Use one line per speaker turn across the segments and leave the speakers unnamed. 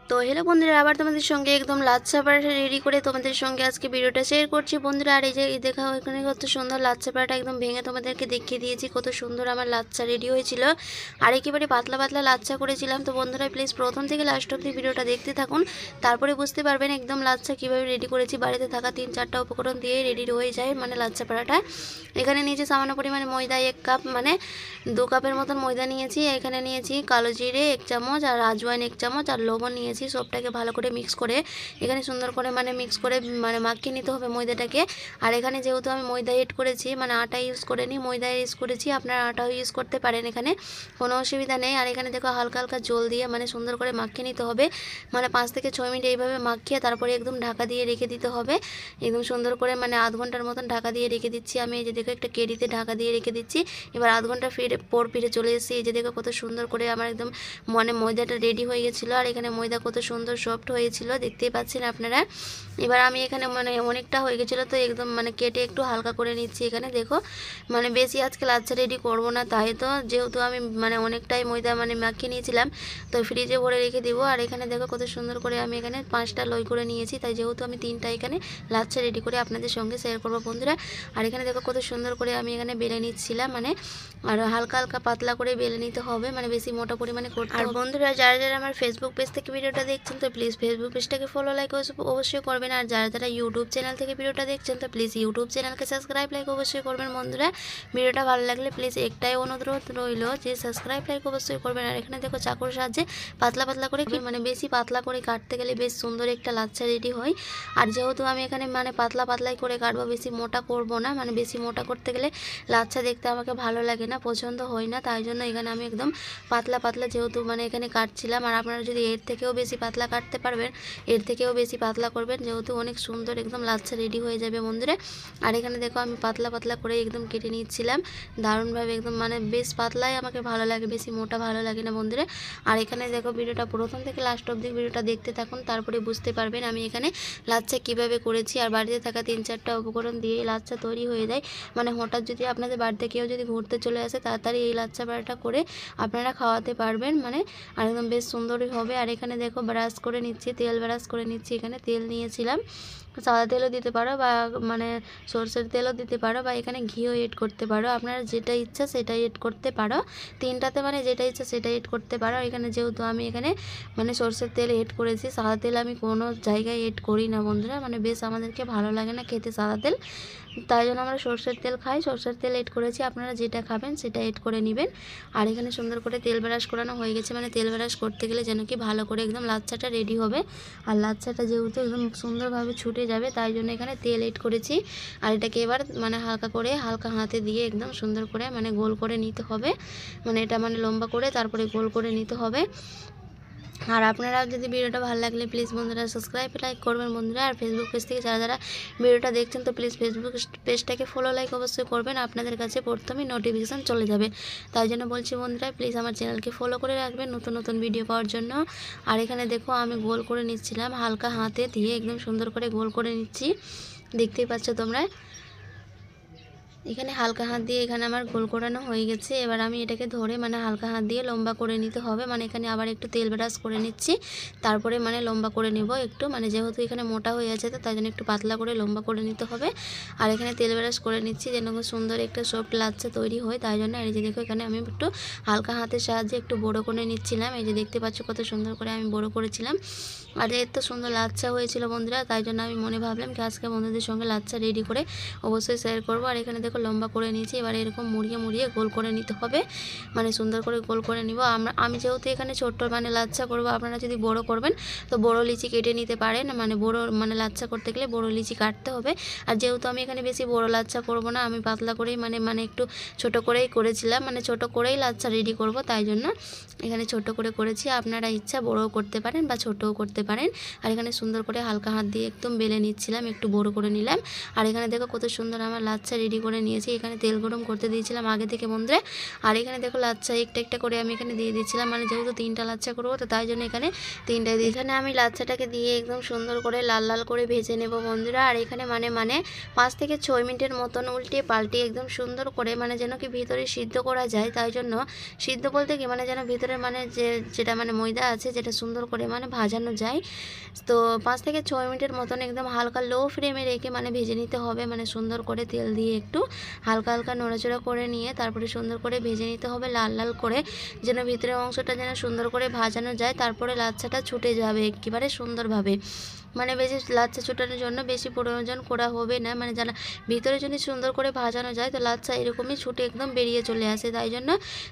তো হ্যালো বন্ধুরা, আবার তোমাদের সঙ্গে একদম লাচ্ছা পরাঠা রেডি করে তোমাদের সঙ্গে আজকে ভিডিওটা শেয়ার করছি বন্ধুরা। আর এই যে দেখো এখানে কত সুন্দর লাচ্ছা পরাঠা একদম ভেঙে তোমাদেরকে দেখিয়ে দিয়েছি, কত সুন্দর আমার লাচ্ছা রেডি হয়েছিল। আর একেবারে পাতলা পাতলা লাচ্ছা করেছিলাম। তো বন্ধুরা প্লিজ প্রথম থেকে লাস্ট অবধি ভিডিওটা দেখতে থাকুন, তারপরে বুঝতে পারবেন একদম লাচ্ছা কীভাবে রেডি করেছি। বাড়িতে থাকা 3-4টা উপকরণ দিয়ে রেডি হয়ে যায় মানে লাচ্ছা পরাঠা। এখানে নিয়েছি সামান্য পরিমাণে ময়দা 1 কাপ, মানে 2 কাপের মতন ময়দা নিয়েছি। এখানে নিয়েছি কালো জিরে 1 চামচ, আর আজওয়াইন 1 চামচ, আর লবণ নিয়েছি। সবটাকে ভালো করে মিক্স করে এখানে সুন্দর করে মানে মিক্স করে মানে মাখিয়ে নিতে হবে ময়দাটাকে। আর এখানে যেহেতু আমি ময়দা এড করেছি, মানে আটা ইউজ করিনি, ময়দা ইউজ করেছি, আপনারা আটাও ইউজ করতে পারেন, এখানে কোনো অসুবিধা নেই। আর এখানে দেখো হালকা হালকা জল দিয়ে মানে সুন্দর করে মাখিয়ে নিতে হবে, মানে 5 থেকে 6 মিনিট এইভাবে মাখিয়ে তারপরে একদম ঢাকা দিয়ে রেখে দিতে হবে একদম সুন্দর করে, মানে আধ ঘন্টার মতন ঢাকা দিয়ে রেখে দিচ্ছি আমি। এই যে দেখো একটা কেডিতে ঢাকা দিয়ে রেখে দিচ্ছি। এবার আধ ঘন্টা ফিরে চলে এসেছি। এই যে দেখো কত সুন্দর করে আমার একদম মানে ময়দাটা রেডি হয়ে গেছিলো। আর এখানে ময়দা কত সুন্দর সফট হয়েছিল দেখতেই পাচ্ছেন আপনারা। এবার আমি এখানে মানে অনেকটা হয়ে গেছিলো, তো একদম মানে কেটে একটু হালকা করে নিচ্ছি। এখানে দেখো মানে বেশি আজকে লাচ্ছা রেডি করব না, তাই তো যেহেতু আমি মানে অনেকটাই ময়দা মানে মাখিয়ে নিয়েছিলাম, তো ফ্রিজে ভরে রেখে দিব। আর এখানে দেখো কত সুন্দর করে আমি এখানে 5টা লই করে নিয়েছি, তাই যেহেতু আমি 3টা এখানে লাচ্ছা রেডি করে আপনাদের সঙ্গে শেয়ার করবো বন্ধুরা। আর এখানে দেখো কত সুন্দর করে আমি এখানে বেলে নিচ্ছিলাম, মানে আর হালকা হালকা পাতলা করে বেলে নিতে হবে, মানে বেশি মোটা পরিমাণে করতে হবে। আর বন্ধুরা যারা যারা আমার ফেসবুক পেজ থেকে ভিডিওটা দেখছেন, তো প্লিজ ফেসবুক পেজটাকে ফলো লাইক অবশ্যই করবেন। আর যারা যারা ইউটিউব চ্যানেল থেকে ভিডিওটা দেখছেন, তো প্লিজ ইউটিউব চ্যানেলকে সাবস্ক্রাইব লাইক অবশ্যই করবেন বন্ধুরা। ভিডিওটা ভালো লাগলে প্লিজ একটাই অনুরোধ রইল যে সাবস্ক্রাইব লাইক অবশ্যই করবেন। আর এখানে দেখো চাকুর সাহায্যে পাতলা পাতলা করে মানে বেশি পাতলা করে কাটতে গেলে বেশ সুন্দর একটা লাচ্ছা রেডি হয়। আর যেহেতু আমি এখানে মানে পাতলা পাতলাই করে কাটবো, বেশি মোটা করব না, মানে বেশি মোটা করতে গেলে লাচ্ছা দেখতে আমাকে ভালো লাগে না, পছন্দ হয় না, তাই জন্য এখানে আমি একদম পাতলা পাতলা যেহেতু মানে এখানে কাটছিলাম। আর আপনারা যদি এর থেকেও বেশি পাতলা কাটতে পারবেন, এর থেকেও বেশি পাতলা করবেন, যেহেতু অনেক সুন্দর একদম লাচ্ছা রেডি হয়ে যাবে বন্ধুরা। আর এখানে দেখো আমি পাতলা পাতলা করে একদম কেটে নিচ্ছিলাম দারুণভাবে, একদম মানে বেশ পাতলাই আমাকে ভালো লাগে, বেশি মোটা ভালো লাগে না বন্ধুরা। আর এখানে দেখো ভিডিওটা প্রথম থেকে লাস্ট অবধি ভিডিওটা দেখতে থাকুন, তারপরে বুঝতে পারবেন আমি এখানে লাচ্ছা কিভাবে করেছি। আর বাড়িতে থাকা 3-4টা উপকরণ দিয়ে লাচ্ছা তৈরি হয়ে যায়, মানে হঠাৎ যদি আপনাদের বাড়িতে কেউ যদি ঘুরতে চলে আসে, তাড়াতাড়ি এই লাচ্ছা পরাঠা করে আপনারা খাওয়াতে পারবেন, মানে আর একদম বেশ সুন্দরই হবে। আর এখানে দেখো ব্রাশ করে নিচ্ছি, তেল ব্রাশ করে নিচ্ছি। এখানে তেল নিয়েছিলাম, সাদা তেলও দিতে পারো বা মানে সরষের তেলও দিতে পারো, বা এখানে ঘিও এড করতে পারো, আপনারা যেটা ইচ্ছা সেটাই এড করতে পারো। 3টাতে মানে যেটা ইচ্ছা সেটাই এড করতে পারো। এখানে যেহেতু আমি এখানে মানে সরষের তেল এড করেছি, সাদা তেল আমি কোনো জায়গায় এড করি না বন্ধুরা, মানে বেশ আমাদেরকে ভালো লাগে না খেতে সাদা তেল, তাই জন্য আমরা সরষের তেল খাই। সরষের তেল এড করেছি, আপনারা যেটা খাবেন সেটা এড করে নেবেন। আর এখানে সুন্দর করে তেল ব্রাশ করানো হয়ে গেছে, মানে তেল ব্রাশ করতে গেলে যেন কি ভালো করে একদম লাচ্ছাটা রেডি হবে। আর লাচ্ছাটা যেহেতু একদম সুন্দরভাবে ছুটে যাবে, তাই জন্য এখানে তেল এড করেছি। আর এটাকে এবার মানে হালকা হাতে দিয়ে একদম সুন্দর করে মানে গোল করে নিতে হবে, মানে এটা মানে লম্বা করে তারপরে গোল করে নিতে হবে। আর আপনারা যদি ভিডিওটা ভালো লাগলে প্লিজ বন্ধুরা সাবস্ক্রাইব লাইক করবেন বন্ধুরা। আর ফেসবুক পেজ থেকে যারা যারা ভিডিওটা দেখছেন, তো প্লিজ ফেসবুক পেজটাকে ফলো লাইক অবশ্যই করবেন, আপনাদের কাছে প্রথমেই নোটিফিকেশান চলে যাবে। তাই জন্য বলছি বন্ধুরা প্লিজ আমার চ্যানেলকে ফলো করে রাখবেন নতুন নতুন ভিডিও পাওয়ার জন্য। আর এখানে দেখো আমি গোল করে নিচ্ছিলাম, হালকা হাতে দিয়ে একদম সুন্দর করে গোল করে নিচ্ছি, দেখতেই পাচ্ছ তোমরা। এখানে হালকা হাত দিয়ে এখানে আমার গোল করানো হয়ে গেছে। এবার আমি এটাকে ধরে মানে হালকা হাত দিয়ে লম্বা করে নিতে হবে, মানে এখানে আবার একটু তেল ব্রাশ করে নিচ্ছি, তারপরে মানে লম্বা করে নেব একটু, মানে যেহেতু এখানে মোটা হয়ে আছে, তো তাই জন্য একটু পাতলা করে লম্বা করে নিতে হবে। আর এখানে তেল ব্রাশ করে নিচ্ছি যেন খুব সুন্দর একটা সফট লাচ্ছা তৈরি হয়, তাই জন্য এই যে দেখো এখানে আমি একটু হালকা হাতের সাহায্যে একটু বড় করে নিচ্ছিলাম। এই যে দেখতে পাচ্ছ কত সুন্দর করে আমি বড় করেছিলাম। আর এত সুন্দর লাচ্ছা হয়েছিল বন্ধুরা, তাই জন্য আমি মনে ভাবলাম কি আজকে বন্ধুদের সঙ্গে লাচ্ছা রেডি করে অবশ্যই শেয়ার করবো। আর এখানে দেখো লম্বা করে নিয়েছি, এবার এরকম মুড়িয়ে মুড়িয়ে গোল করে নিতে হবে, মানে সুন্দর করে গোল করে নিব। আমি যেহেতু এখানে ছোট্ট মানে লাচ্ছা করব, আপনারা যদি বড় করবেন তো বড় লিচি কেটে নিতে পারেন, মানে বড় মানে লাচ্ছা করতে গেলে বড় লিচি কাটতে হবে। আর যেহেতু আমি এখানে বেশি বড় লাচ্ছা করব না, আমি পাতলা করেই মানে একটু ছোট করেই করেছিলাম, মানে ছোট করেই লাচ্ছা রেডি করব, তাই জন্য এখানে ছোট করে করেছি। আপনারা ইচ্ছা বড়ও করতে পারেন বা ছোটও করতে পারেন। আর এখানে সুন্দর করে হালকা হাত দিয়ে একদম বেলে নিচ্ছিলাম, একটু বড় করে নিলাম। আর এখানে দেখো কত সুন্দর আমার লাচ্ছা রেডি করে করে নিয়েছি। এখানে তেল গরম করতে দিয়েছিলাম আগে থেকে বন্ধুরা। আর এখানে দেখো লাচ্ছা একটা একটা করে আমি এখানে দিয়ে দিচ্ছিলাম, মানে যেহেতু 3টা লাচ্ছা করবো তো তাই জন্য এখানে 3টাই দিই। এখানে আমি লাচ্ছাটাকে দিয়ে একদম সুন্দর করে লাল লাল করে ভেজে নেব বন্ধুরা। আর এখানে মানে 5 থেকে 6 মিনিটের মতন উল্টে পাল্টে একদম সুন্দর করে মানে যেন কি ভিতরে সিদ্ধ করা যায়, তাই জন্য সিদ্ধ বলতে কি মানে যেন ভিতরে মানে যেটা মানে ময়দা আছে যেটা সুন্দর করে মানে ভাজানো যায়। তো 5 থেকে 6 মিনিটের মতন একদম হালকা লো ফ্লেমে রেখে মানে ভেজে নিতে হবে, মানে সুন্দর করে তেল দিয়ে একটু হালকা হালকা নড়াচড়া করে নিয়ে তারপরে সুন্দর করে ভেজে নিতে হবে লাল লাল করে, যেন ভিতরের অংশটা যেন সুন্দর করে ভাজানো যায়। তারপরে লাচ্ছাটা ছুটে যাবে একেবারে সুন্দরভাবে, মানে বেশি লাচ্ছা ছুটানোর জন্য বেশি প্রয়োজন করা হবে না, মানে যারা ভিতরে যদি সুন্দর করে ভাজানো যায় তো লাচ্ছা এরকমই ছুটে একদম বেরিয়ে চলে আসে। তাই জন্য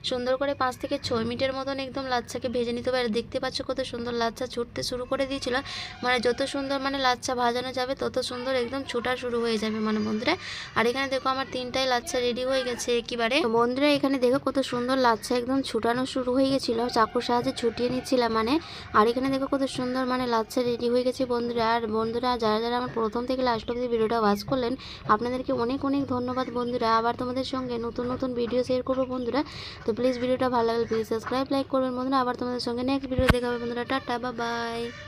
সুন্দর করে 5 থেকে 6 মিনিটের মতন একদম লাচ্ছাকে ভেজে নিতে হবে। আর দেখতে পাচ্ছ কত সুন্দর লাচ্ছা ছুটতে শুরু করে দিয়েছিল, মানে যত সুন্দর মানে লাচ্ছা ভাজানো যাবে তত সুন্দর একদম ছুটা শুরু হয়ে যাবে মানে বন্ধুরা। আর এখানে দেখো আমার 3টাই লাচ্ছা রেডি হয়ে গেছে একেবারে বন্ধুরা। এখানে দেখো কত সুন্দর লাচ্ছা একদম ছুটানো শুরু হয়ে গেছিলো, চাকুর সাহায্যে ছুটিয়ে নিচ্ছিলাম মানে। আর এখানে দেখো কত সুন্দর মানে লাচ্ছা রেডি হয়ে গেছে বন্ধুরা। আর বন্ধুরা যারা যারা আমার প্রথম থেকে লাস্ট অবধি ভিডিওটা ওয়াচ করলেন আপনাদেরকে অনেক অনেক ধন্যবাদ বন্ধুরা। আবার তোমাদের সঙ্গে নতুন নতুন ভিডিও শেয়ার করবো বন্ধুরা। তো প্লিজ ভিডিওটা ভালো লাগলে প্লিজ সাবস্ক্রাইব লাইক করবেন বন্ধুরা। আবার তোমাদের সঙ্গে নেক্সট ভিডিও দেখা হবে বন্ধুরা। Tata, bye bye.